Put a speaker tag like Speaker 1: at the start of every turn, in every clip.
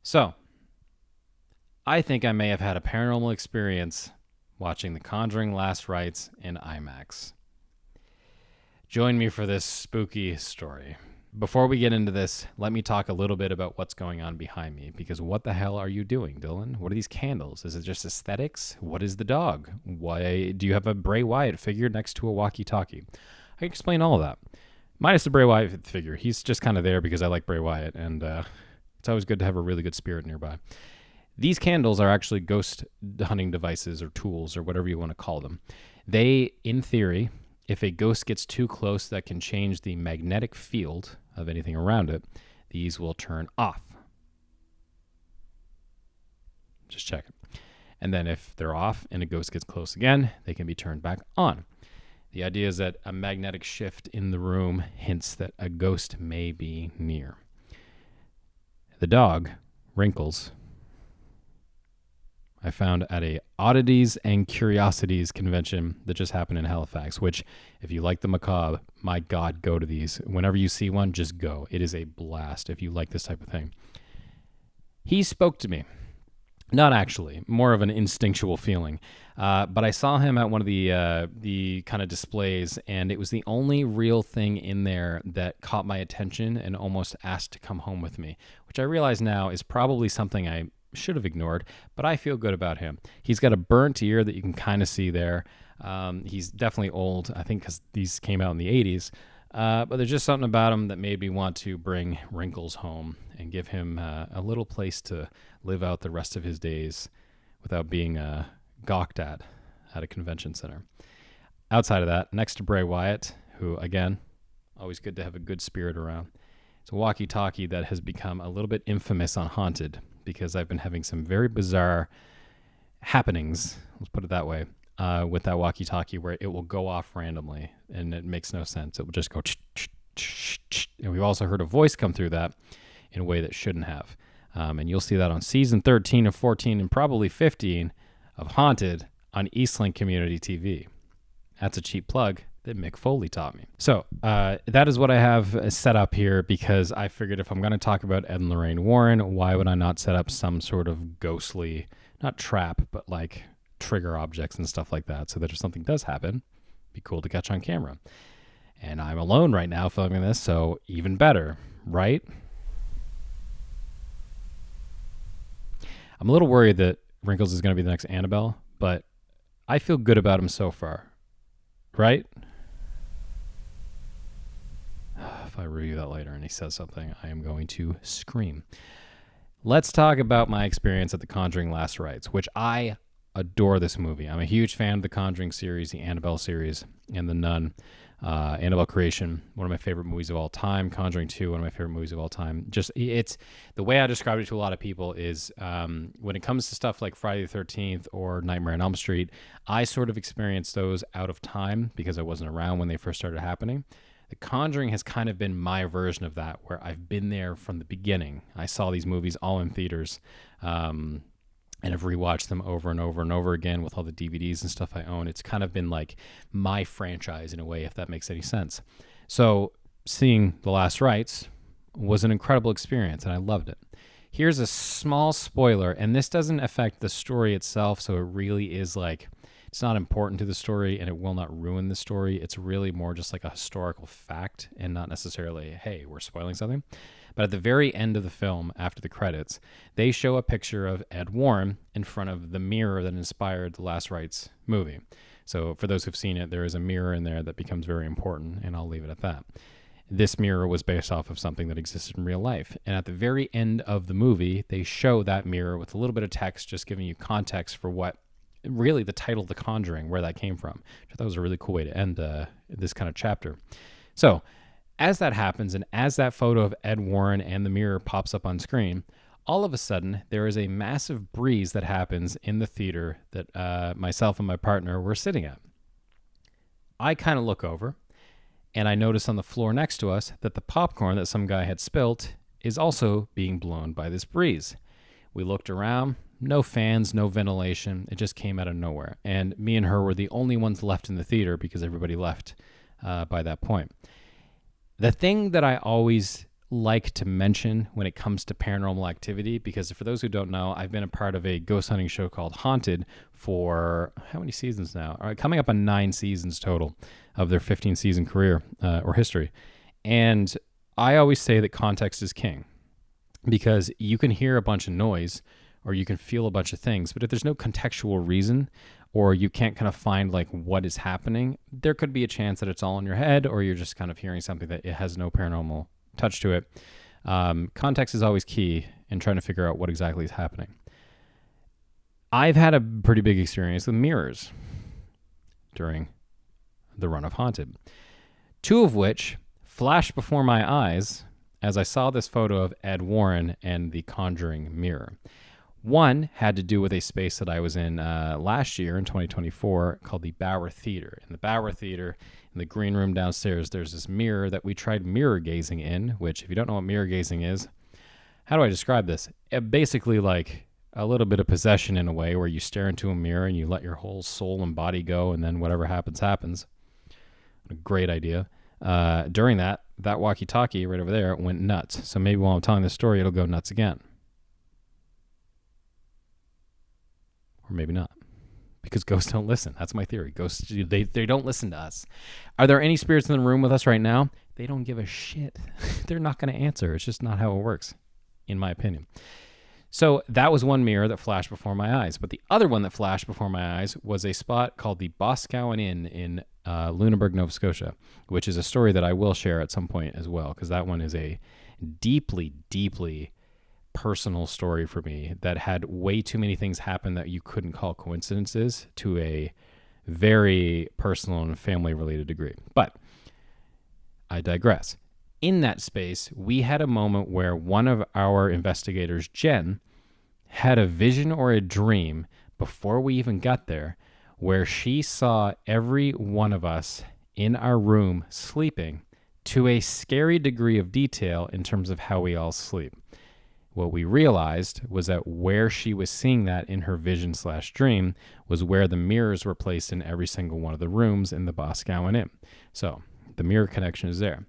Speaker 1: So, I think I may have had a paranormal experience watching The Conjuring Last Rites in IMAX. Join me for this spooky story. Before we get into this, let me talk a little bit about what's going on behind me, because what the hell are you doing, Dylan? What are these candles? Is it just aesthetics? What is the dog? Why do you have a Bray Wyatt figure next to a walkie-talkie? I can explain all of that. Minus the Bray Wyatt figure. He's just kind of there because I like Bray Wyatt, and it's always good to have a really good spirit nearby. These candles are actually ghost hunting devices or tools or whatever you want to call them. They, in theory, if a ghost gets too close that can change the magnetic field of anything around it, these will turn off. Just check it. And then if they're off and a ghost gets close again, they can be turned back on. The idea is that a magnetic shift in the room hints that a ghost may be near. The dog, Wrinkles, I found at a Oddities and Curiosities convention that just happened in Halifax, which, if you like the macabre, my God, go to these. Whenever you see one, just go. It is a blast if you like this type of thing. He spoke to me. Not actually, more of an instinctual feeling. But I saw him at one of the kind of displays, and it was the only real thing in there that caught my attention and almost asked to come home with me, which I realize now is probably something I should have ignored, but I feel good about him. He's got a burnt ear that you can kind of see there. He's definitely old, I think, because these came out in the 80s. But there's just something about him that made me want to bring Wrinkles home and give him a little place to live out the rest of his days without being gawked at a convention center. Outside of that, next to Bray Wyatt, who, again, always good to have a good spirit around, it's a walkie-talkie that has become a little bit infamous on Haunted because I've been having some very bizarre happenings, let's put it that way, with that walkie-talkie where it will go off randomly and it makes no sense. It will just go and we've also heard a voice come through that in a way that shouldn't have. And you'll see that on season 13 of 14 and probably 15 of Haunted on Eastlink Community TV. That's a cheap plug that Mick Foley taught me. So that is what I have set up here, because I figured if I'm going to talk about Ed and Lorraine Warren, why would I not set up some sort of ghostly, not trap, but like trigger objects and stuff like that, so that if something does happen, it'd be cool to catch on camera. And I'm alone right now filming this, so even better, right? I'm a little worried that Wrinkles is going to be the next Annabelle, but I feel good about him so far, right? If I review that later and he says something, I am going to scream. Let's talk about my experience at the Conjuring Last Rites, which I adore this movie. I'm a huge fan of the Conjuring series, the Annabelle series, and The Nun. Annabelle Creation, one of my favorite movies of all time. Conjuring 2, one of my favorite movies of all time. Just, it's the way I describe it to a lot of people is when it comes to stuff like Friday the 13th or Nightmare on Elm Street, I sort of experienced those out of time because I wasn't around when they first started happening. The Conjuring has kind of been my version of that, where I've been there from the beginning. I saw these movies all in theaters, and I've rewatched them over and over and over again with all the DVDs and stuff I own. It's kind of been like my franchise in a way, if that makes any sense. So seeing The Last Rites was an incredible experience, and I loved it. Here's a small spoiler, and this doesn't affect the story itself, so it really is like, it's not important to the story, and it will not ruin the story. It's really more just like a historical fact and not necessarily, hey, we're spoiling something. But at the very end of the film, after the credits, they show a picture of Ed Warren in front of the mirror that inspired the Last Rites movie. So for those who've seen it, there is a mirror in there that becomes very important, and I'll leave it at that. This mirror was based off of something that existed in real life. And at the very end of the movie, they show that mirror with a little bit of text, just giving you context for what really the title The Conjuring, where that came from. Which I thought was a really cool way to end this kind of chapter. So as that happens, and as that photo of Ed Warren and the mirror pops up on screen, all of a sudden there is a massive breeze that happens in the theater that myself and my partner were sitting at. I kind of look over, and I notice on the floor next to us that the popcorn that some guy had spilt is also being blown by this breeze. We looked around. No fans, no ventilation. It just came out of nowhere. And me and her were the only ones left in the theater because everybody left by that point. The thing that I always like to mention when it comes to paranormal activity, because for those who don't know, I've been a part of a ghost hunting show called Haunted for how many seasons now? All right, coming up on 9 seasons total of their 15-season career or history. And I always say that context is king, because you can hear a bunch of noise or you can feel a bunch of things, but if there's no contextual reason, or you can't kind of find like what is happening, there could be a chance that it's all in your head, or you're just kind of hearing something that it has no paranormal touch to it. Context is always key in trying to figure out what exactly is happening. I've had a pretty big experience with mirrors during the run of Haunted, 2 of which flashed before my eyes as I saw this photo of Ed Warren and the Conjuring mirror. One had to do with a space that I was in last year in 2024 called the Bauer Theater. In the Bauer Theater, in the green room downstairs, there's this mirror that we tried mirror gazing in, which if you don't know what mirror gazing is, how do I describe this? Basically like a little bit of possession in a way, where you stare into a mirror and you let your whole soul and body go, and then whatever happens, happens. A great idea. During that walkie-talkie right over there went nuts. So maybe while I'm telling this story, it'll go nuts again. Or maybe not, because ghosts don't listen. That's my theory. Ghosts, they don't listen to us. Are there any spirits in the room with us right now? They don't give a shit. They're not going to answer. It's just not how it works, in my opinion. So that was one mirror that flashed before my eyes. But the other one that flashed before my eyes was a spot called the Boscawen Inn in Lunenburg, Nova Scotia, which is a story that I will share at some point as well, because that one is a deeply, deeply personal story for me that had way too many things happen that you couldn't call coincidences, to a very personal and family related degree. But I digress. In that space, we had a moment where one of our investigators, Jen, had a vision or a dream before we even got there, where she saw every one of us in our room sleeping to a scary degree of detail in terms of how we all sleep. What we realized was that where she was seeing that in her vision/dream was where the mirrors were placed in every single one of the rooms in the Boscawen Inn. So the mirror connection is there.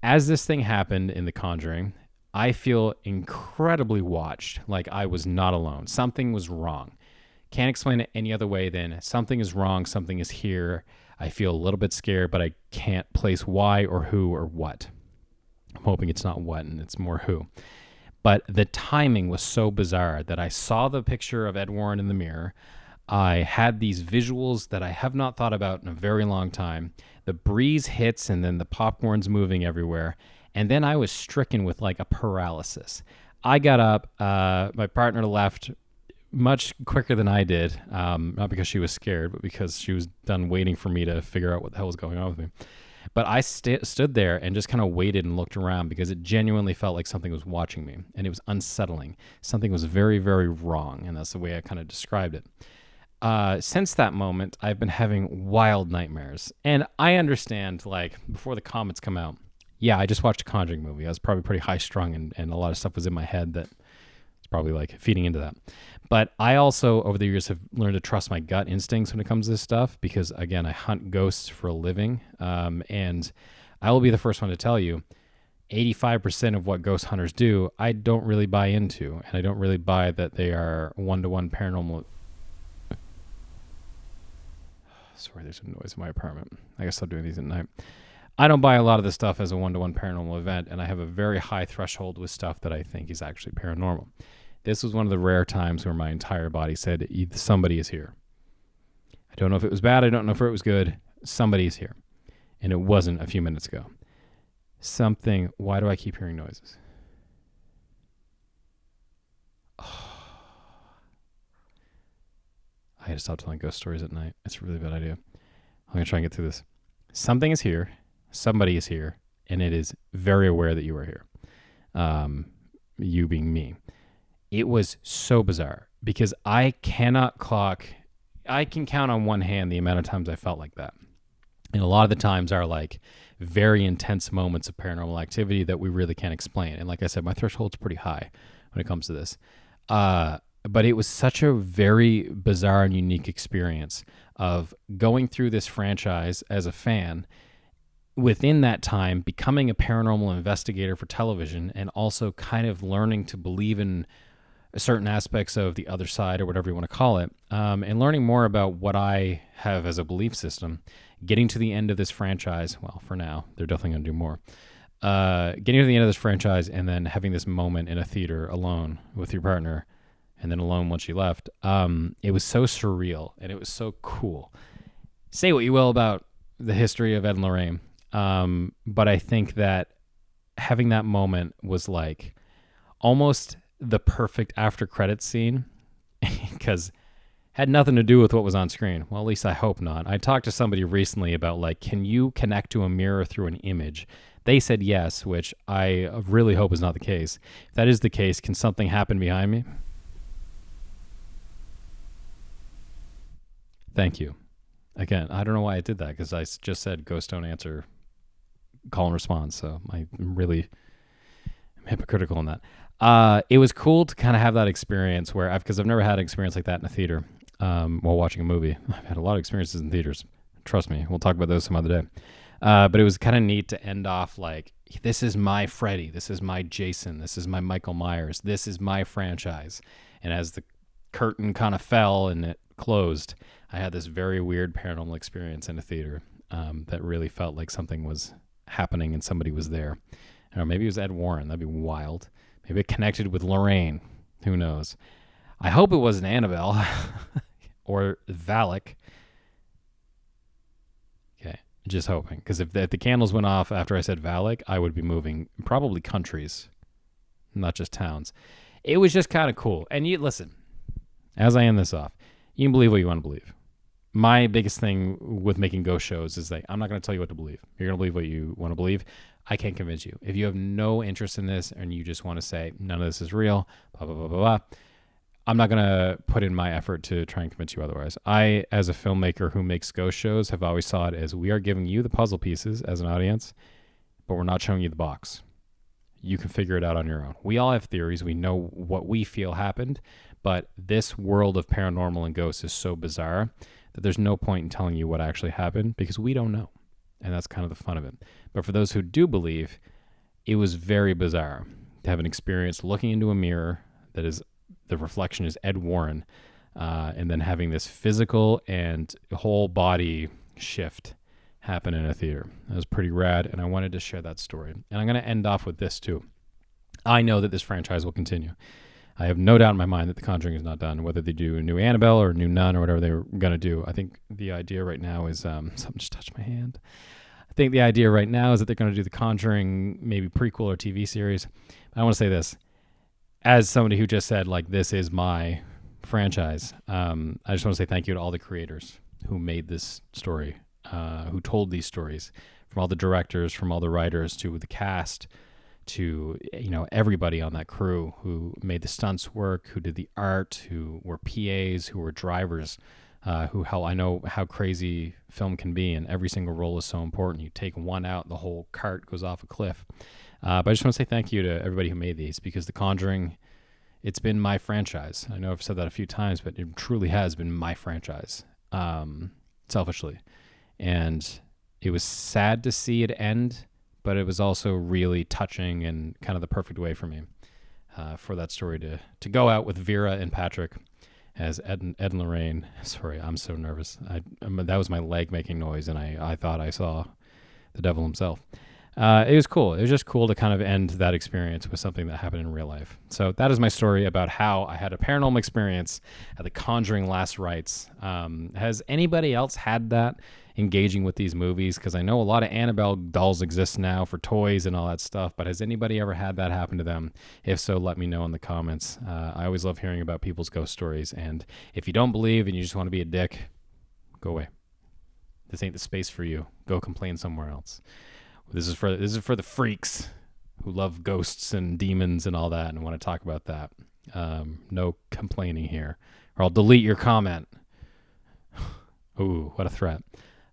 Speaker 1: As this thing happened in The Conjuring, I feel incredibly watched, like I was not alone. Something was wrong. Can't explain it any other way than something is wrong, something is here. I feel a little bit scared, but I can't place why or who or what. I'm hoping it's not what and it's more who. But the timing was so bizarre that I saw the picture of Ed Warren in the mirror. I had these visuals that I have not thought about in a very long time. The breeze hits and then the popcorn's moving everywhere. And then I was stricken with like a paralysis. I got up. My partner left much quicker than I did. Not because she was scared, but because she was done waiting for me to figure out what the hell was going on with me. But I stood there and just kind of waited and looked around, because it genuinely felt like something was watching me, and it was unsettling. Something was very, very wrong, and that's the way I kind of described it. Since that moment, I've been having wild nightmares. And I understand, like, before the comments come out, yeah, I just watched a Conjuring movie. I was probably pretty high-strung, and a lot of stuff was in my head that was probably, like, feeding into that. But I also, over the years, have learned to trust my gut instincts when it comes to this stuff, because, again, I hunt ghosts for a living. And I will be the first one to tell you, 85% of what ghost hunters do, I don't really buy into. And I don't really buy that they are one-to-one paranormal. Sorry, there's some noise in my apartment. I guess I'll do these at night. I don't buy a lot of this stuff as a one-to-one paranormal event, and I have a very high threshold with stuff that I think is actually paranormal. This was one of the rare times where my entire body said, somebody is here. I don't know if it was bad. I don't know if it was good. Somebody is here. And it wasn't a few minutes ago. Why do I keep hearing noises? Oh. I had to stop telling ghost stories at night. It's a really bad idea. I'm going to try and get through this. Something is here. Somebody is here. And it is very aware that you are here. You being me. It was so bizarre, because I can count on one hand the amount of times I felt like that. And a lot of the times are like very intense moments of paranormal activity that we really can't explain. And like I said, my threshold's pretty high when it comes to this. But it was such a very bizarre and unique experience of going through this franchise as a fan, within that time, becoming a paranormal investigator for television and also kind of learning to believe in certain aspects of the other side or whatever you want to call it, and learning more about what I have as a belief system, getting to the end of this franchise. Well, for now, they're definitely going to do more. Getting to the end of this franchise and then having this moment in a theater alone with your partner and then alone once you left. It was so surreal and it was so cool. Say what you will about the history of Ed and Lorraine. But I think that having that moment was like almost the perfect after credits scene because had nothing to do with what was on screen. Well, at least I hope not. I talked to somebody recently about like, can you connect to a mirror through an image? They said yes, which I really hope is not the case. If that is the case, can something happen behind me? Thank you. Again, I don't know why I did that because I just said ghosts don't answer call and response. So I'm really hypocritical in that. It was cool to kind of have that experience where because I've never had an experience like that in a theater while watching a movie. I've had a lot of experiences in theaters. Trust me. We'll talk about those some other day. But it was kind of neat to end off like, this is my Freddy. This is my Jason. This is my Michael Myers. This is my franchise. And as the curtain kind of fell and it closed, I had this very weird paranormal experience in a theater that really felt like something was happening and somebody was there. I don't know, maybe it was Ed Warren. That'd be wild. Maybe it connected with Lorraine. Who knows? I hope it wasn't Annabelle or Valak. Okay, just hoping. Because if the candles went off after I said Valak, I would be moving probably countries, not just towns. It was just kind of cool. And you listen, as I end this off, you can believe what you want to believe. My biggest thing with making ghost shows is that I'm not going to tell you what to believe. You're going to believe what you want to believe. I can't convince you. If you have no interest in this and you just want to say, none of this is real, blah, blah, blah, blah, blah, I'm not going to put in my effort to try and convince you otherwise. I, as a filmmaker who makes ghost shows, have always saw it as we are giving you the puzzle pieces as an audience, but we're not showing you the box. You can figure it out on your own. We all have theories. We know what we feel happened, but this world of paranormal and ghosts is so bizarre that there's no point in telling you what actually happened because we don't know. And that's kind of the fun of it. But for those who do believe, it was very bizarre to have an experience looking into a mirror that is, the reflection is Ed Warren, and then having this physical and whole body shift happen in a theater. That was pretty rad, and I wanted to share that story. And I'm going to end off with this too. I know that this franchise will continue. I have no doubt in my mind that The Conjuring is not done, whether they do a new Annabelle or a new Nun or whatever they're going to do. I think the idea right now is, something just touched my hand. I think the idea right now is that they're going to do The Conjuring, maybe prequel or TV series. I want to say this. As somebody who just said, like, this is my franchise, I just want to say thank you to all the creators who made this story, who told these stories, from all the directors, from all the writers, to the cast, to, you know, everybody on that crew who made the stunts work, who did the art, who were PAs, who were drivers, I know how crazy film can be, and every single role is so important. You take one out, the whole cart goes off a cliff. But I just want to say thank you to everybody who made these, because The Conjuring, it's been my franchise. I know I've said that a few times, but it truly has been my franchise, selfishly. And it was sad to see it end, but it was also really touching and kind of the perfect way for me for that story to go out with Vera and Patrick as Ed and Lorraine. Sorry, I'm so nervous. That was my leg making noise, and I thought I saw the devil himself. It was cool. It was just cool to kind of end that experience with something that happened in real life. So that is my story about how I had a paranormal experience at the Conjuring Last Rites. Has anybody else had that engaging with these movies? Because I know a lot of Annabelle dolls exist now for toys and all that stuff, but has anybody ever had that happen to them? If so, let me know in the comments. I always love hearing about people's ghost stories. And if you don't believe and you just want to be a dick, go away. This ain't the space for you. Go complain somewhere else. This is for the freaks who love ghosts and demons and all that and want to talk about that. No complaining here, or I'll delete your comment. Ooh, what a threat.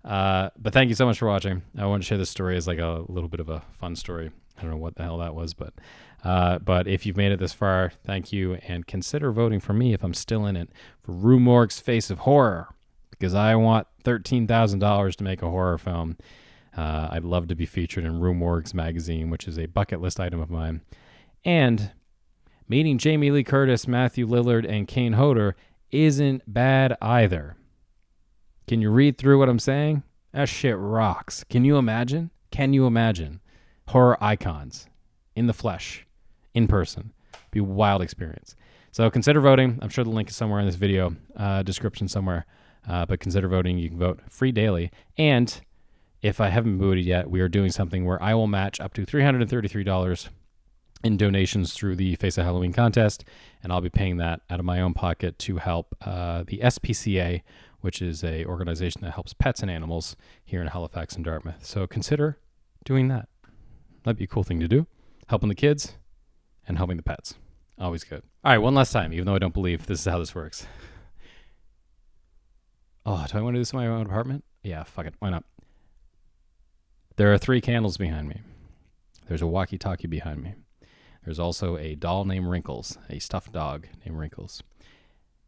Speaker 1: But thank you so much for watching. I wanted to share this story as like a little bit of a fun story. I don't know what the hell that was, but if you've made it this far, thank you, and consider voting for me if I'm still in it for Rue Morgue's Face of Horror, because I want $13,000 to make a horror film. I'd love to be featured in Room Morgues magazine, which is a bucket list item of mine. And meeting Jamie Lee Curtis, Matthew Lillard, and Kane Hodder isn't bad either. Can you read through what I'm saying? That shit rocks. Can you imagine? Can you imagine? Horror icons in the flesh, in person. Be a wild experience. So consider voting. I'm sure the link is somewhere in this video description somewhere. But consider voting. You can vote free daily. And if I haven't voted yet, we are doing something where I will match up to $333 in donations through the Face of Halloween contest, and I'll be paying that out of my own pocket to help the SPCA, which is a organization that helps pets and animals here in Halifax and Dartmouth. So consider doing that. That'd be a cool thing to do. Helping the kids and helping the pets. Always good. All right, one last time, even though I don't believe this is how this works. Oh, do I want to do this in my own apartment? Yeah, fuck it. Why not? There are 3 candles behind me. There's a walkie-talkie behind me. There's also a doll named Wrinkles, a stuffed dog named Wrinkles.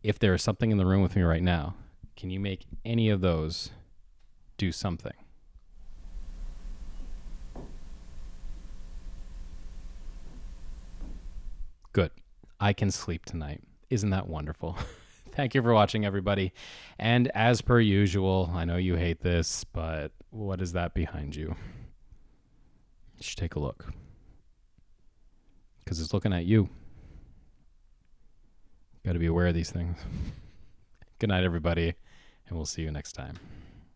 Speaker 1: If there is something in the room with me right now, can you make any of those do something? Good. I can sleep tonight. Isn't that wonderful? Thank you for watching, everybody. And as per usual, I know you hate this, but what is that behind you? You should take a look. Because it's looking at you. Got to be aware of these things. Good night, everybody, and we'll see you next time.